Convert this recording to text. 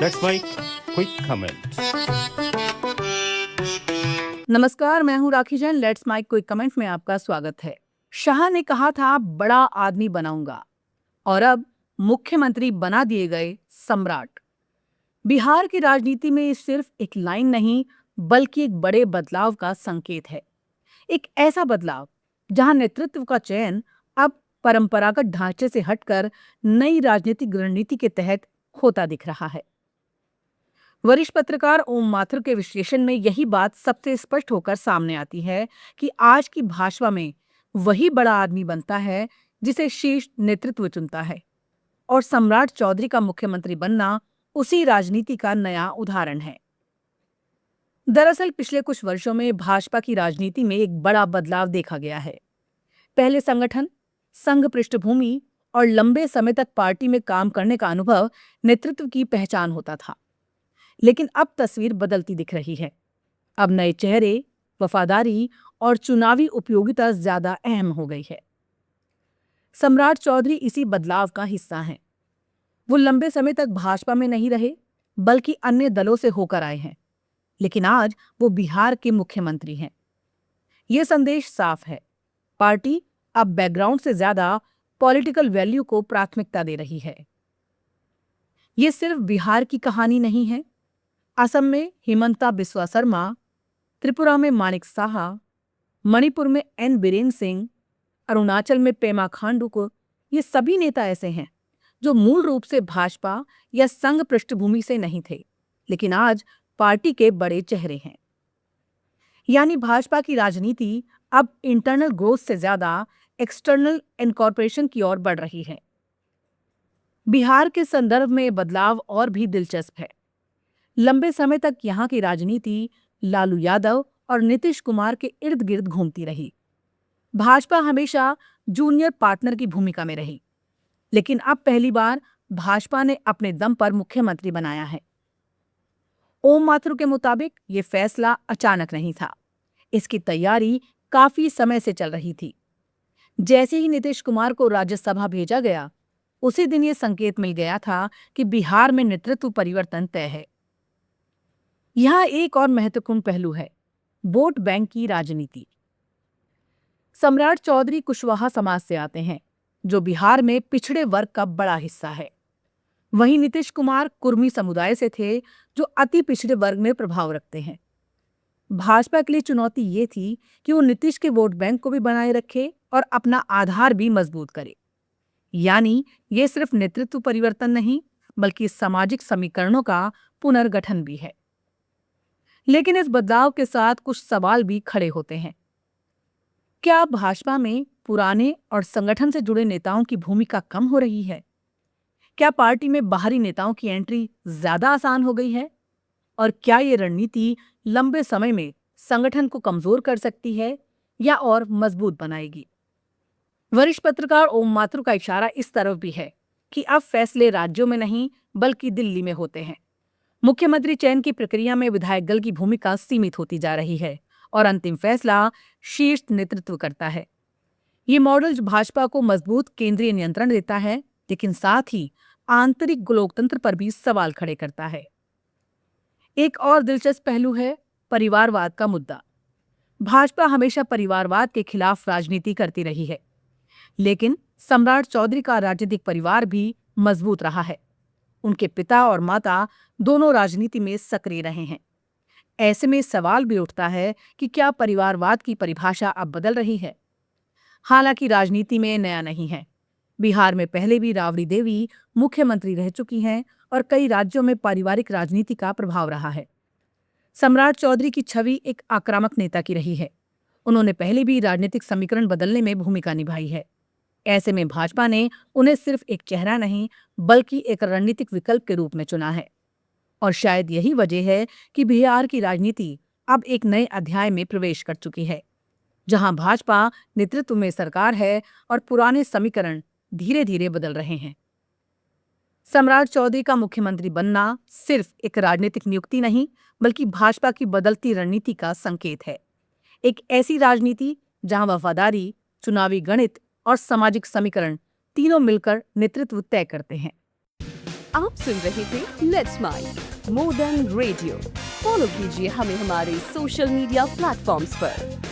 That's my quick comment. नमस्कार, मैं हूं Rakhi Jain. Let's my quick comment में आपका स्वागत है। शाह ने कहा था बड़ा आदमी बनाऊंगा और अब मुख्यमंत्री बना दिए गए सम्राट। बिहार की राजनीति में ये सिर्फ एक लाइन नहीं बल्कि एक बड़े बदलाव का संकेत है। एक ऐसा बदलाव जहां नेतृत्व का चयन अब परंपरागत ढांचे से हटकर नई राजनीतिक रणनीति के तहत होता दिख रहा है। वरिष्ठ पत्रकार ओम माथुर के विश्लेषण में यही बात सबसे स्पष्ट होकर सामने आती है कि आज की भाजपा में वही बड़ा आदमी बनता है जिसे शीर्ष नेतृत्व चुनता है, और सम्राट चौधरी का मुख्यमंत्री बनना उसी राजनीति का नया उदाहरण है। दरअसल पिछले कुछ वर्षों में भाजपा की राजनीति में एक बड़ा बदलाव देखा गया है। पहले संगठन, संघ पृष्ठभूमि और लंबे समय तक पार्टी में काम करने का अनुभव नेतृत्व की पहचान होता था, लेकिन अब तस्वीर बदलती दिख रही है। अब नए चेहरे, वफादारी और चुनावी उपयोगिता ज्यादा अहम हो गई है। सम्राट चौधरी इसी बदलाव का हिस्सा हैं। वो लंबे समय तक भाजपा में नहीं रहे बल्कि अन्य दलों से होकर आए हैं, लेकिन आज वो बिहार के मुख्यमंत्री हैं। ये संदेश साफ है, पार्टी अब बैकग्राउंड से ज्यादा पॉलिटिकल वैल्यू को प्राथमिकता दे रही है। ये सिर्फ बिहार की कहानी नहीं है। असम में हिमंता बिस्वा शर्मा, त्रिपुरा में मानिक साहा, मणिपुर में एन बीरेन सिंह, अरुणाचल में पेमा खांडू को, ये सभी नेता ऐसे हैं जो मूल रूप से भाजपा या संघ पृष्ठभूमि से नहीं थे, लेकिन आज पार्टी के बड़े चेहरे हैं। यानी भाजपा की राजनीति अब इंटरनल ग्रोथ से ज्यादा एक्सटर्नल इनकॉर्पोरेशन की ओर बढ़ रही है। बिहार के संदर्भ में बदलाव और भी दिलचस्प है। लंबे समय तक यहाँ की राजनीति लालू यादव और नीतीश कुमार के इर्द गिर्द घूमती रही। भाजपा हमेशा जूनियर पार्टनर की भूमिका में रही, लेकिन अब पहली बार भाजपा ने अपने दम पर मुख्यमंत्री बनाया है। ओम माथुर के मुताबिक ये फैसला अचानक नहीं था, इसकी तैयारी काफी समय से चल रही थी। जैसे ही नीतीश कुमार को राज्यसभा भेजा गया, उसी दिन ये संकेत मिल गया था कि बिहार में नेतृत्व परिवर्तन तय है। यहाँ एक और महत्वपूर्ण पहलू है, वोट बैंक की राजनीति। सम्राट चौधरी कुशवाहा समाज से आते हैं, जो बिहार में पिछड़े वर्ग का बड़ा हिस्सा है। वहीं नीतीश कुमार कुर्मी समुदाय से थे, जो अति पिछड़े वर्ग में प्रभाव रखते हैं। भाजपा के लिए चुनौती ये थी कि वो नीतीश के वोट बैंक को भी बनाए रखे और अपना आधार भी मजबूत करे। यानी ये सिर्फ नेतृत्व परिवर्तन नहीं बल्कि सामाजिक समीकरणों का पुनर्गठन भी है। लेकिन इस बदलाव के साथ कुछ सवाल भी खड़े होते हैं। क्या भाजपा में पुराने और संगठन से जुड़े नेताओं की भूमिका कम हो रही है? क्या पार्टी में बाहरी नेताओं की एंट्री ज्यादा आसान हो गई है? और क्या ये रणनीति लंबे समय में संगठन को कमजोर कर सकती है या और मजबूत बनाएगी? वरिष्ठ पत्रकार ओम माथुर का इशारा इस तरफ भी है कि अब फैसले राज्यों में नहीं बल्कि दिल्ली में होते हैं। मुख्यमंत्री चयन की प्रक्रिया में विधायक दल की भूमिका सीमित होती जा रही है और अंतिम फैसला शीर्ष नेतृत्व करता है। ये मॉडल भाजपा को मजबूत केंद्रीय नियंत्रण देता है, लेकिन साथ ही आंतरिक लोकतंत्र पर भी सवाल खड़े करता है। एक और दिलचस्प पहलू है परिवारवाद का मुद्दा। भाजपा हमेशा परिवारवाद के खिलाफ राजनीति करती रही है, लेकिन सम्राट चौधरी का राजनीतिक परिवार भी मजबूत रहा है। उनके पिता और माता दोनों राजनीति में सक्रिय रहे हैं। ऐसे में सवाल भी उठता है कि क्या परिवारवाद की परिभाषा अब बदल रही है? हालांकि राजनीति में नया नहीं है। बिहार में पहले भी राबड़ी देवी मुख्यमंत्री रह चुकी हैं और कई राज्यों में पारिवारिक राजनीति का प्रभाव रहा है। सम्राट चौधरी की छवि एक आक्रामक नेता की रही है। उन्होंने पहले भी राजनीतिक समीकरण बदलने में भूमिका निभाई है। ऐसे में भाजपा ने उन्हें सिर्फ एक चेहरा नहीं बल्कि एक रणनीतिक विकल्प के रूप में चुना है। और शायद यही वजह है कि बिहार की राजनीति अब एक नए अध्याय में प्रवेश कर चुकी है, जहां भाजपा नेतृत्व में सरकार है और पुराने समीकरण धीरे धीरे बदल रहे हैं। सम्राट चौधरी का मुख्यमंत्री बनना सिर्फ एक राजनीतिक नियुक्ति नहीं बल्कि भाजपा की बदलती रणनीति का संकेत है। एक ऐसी राजनीति जहां वफादारी, चुनावी गणित और सामाजिक समीकरण तीनों मिलकर नेतृत्व तय करते हैं। आप सुन रहे थे let's mike more than radio. Follow कीजिए हमें हमारे सोशल मीडिया प्लेटफॉर्म्स पर।